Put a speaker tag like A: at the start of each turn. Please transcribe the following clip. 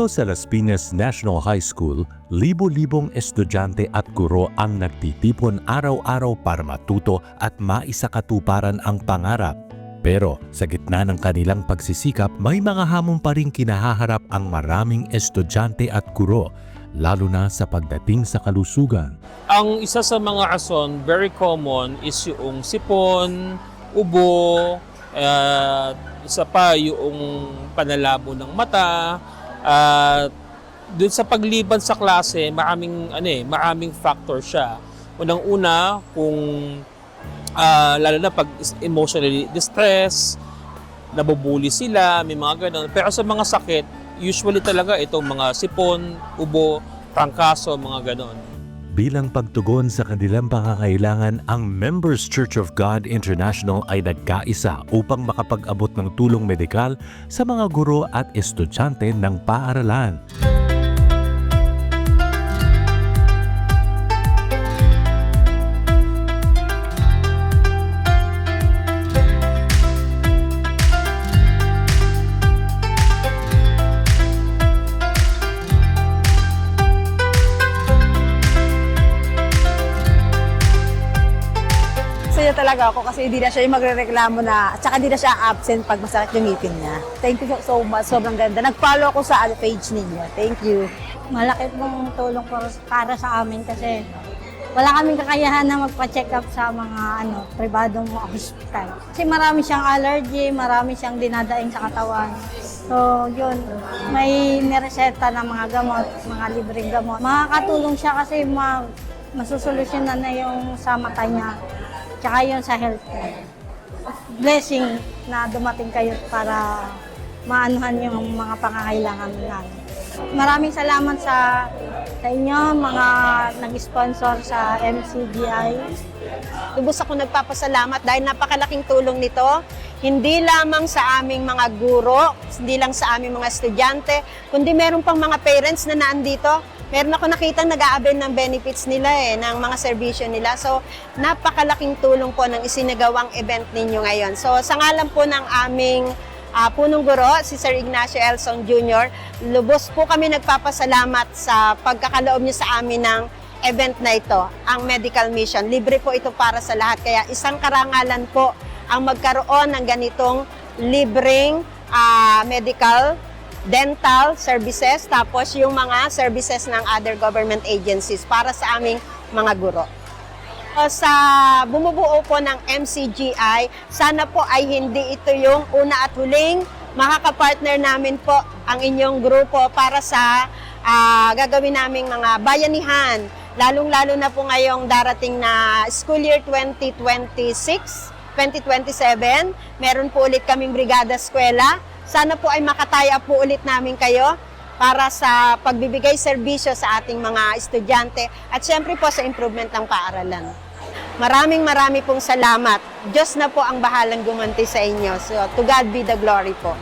A: Dito sa Las Piñas National High School, libo-libong estudyante at guro ang nagtitipon araw-araw para matuto at maisakatuparan ang pangarap. Pero sa gitna ng kanilang pagsisikap, may mga hamon pa rin kinahaharap ang maraming estudyante at guro, lalo na sa pagdating sa kalusugan.
B: Ang isa sa mga rason, very common, is yung sipon, ubo, isa pa yung panalabo ng mata. Doon sa pagliban sa klase, maraming factor siya. Unang-una, kung lalo na pag emotionally distressed, nabubuli sila, may mga ganun. Pero sa mga sakit, usually talaga itong mga sipon, ubo, trangkaso, mga ganun.
A: Bilang pagtugon sa kanilang pangangailangan, ang Members Church of God International ay nagkaisa upang makapag-abot ng tulong medikal sa mga guro at estudyante ng paaralan.
C: Masaya talaga ako kasi hindi na siya yung magrereklamo na, at saka hindi na siya absent pag masakit yung ngipin niya. Thank you so much, sobrang ganda. Nag-follow ako sa page ninyo. Thank you.
D: Malaki pong tulong para sa amin kasi wala kaming kakayahan na magpa-check up sa mga pribadong hospital. Kasi marami siyang allergy, marami siyang dinadaing sa katawan. So yun, may nireseta na mga gamot, mga libreng gamot. Makakatulong siya kasi masusolusyonan na yung sa mata niya. Tsaka yun sa health care. Blessing na dumating kayo para maanuhan yung mga pangangailangan namin. Maraming salamat sa inyo, mga nag-sponsor sa MCGI.
E: Lubos ako nagpapasalamat dahil napakalaking tulong nito. Hindi lamang sa aming mga guro, hindi lang sa aming mga estudyante, kundi meron pang mga parents na naandito. Meron ako nakita nag-a-avail ng benefits nila ng mga serbisyo nila. So, napakalaking tulong po ng isinagawang event ninyo ngayon. So, sa ngalan po ng aming punong guro, si Sir Ignacio Elson Jr., lubos po kami nagpapasalamat sa pagkakaloob niyo sa amin ng event na ito, ang medical mission. Libre po ito para sa lahat. Kaya isang karangalan po ang magkaroon ng ganitong libreng medical dental services, tapos yung mga services ng other government agencies para sa aming mga guro. Sa bumubuo po ng MCGI, sana po ay hindi ito yung una at huling makakapartner namin po ang inyong grupo para sa gagawin naming mga bayanihan, lalong-lalo na po ngayong darating na school year 2026, 2027, meron po ulit kaming Brigada Eskwela. Sana po ay makataya po ulit namin kayo para sa pagbibigay serbisyo sa ating mga estudyante at syempre po sa improvement ng paaralan. Maraming pong salamat. Diyos na po ang bahalang gumanti sa inyo. So, to God be the glory po.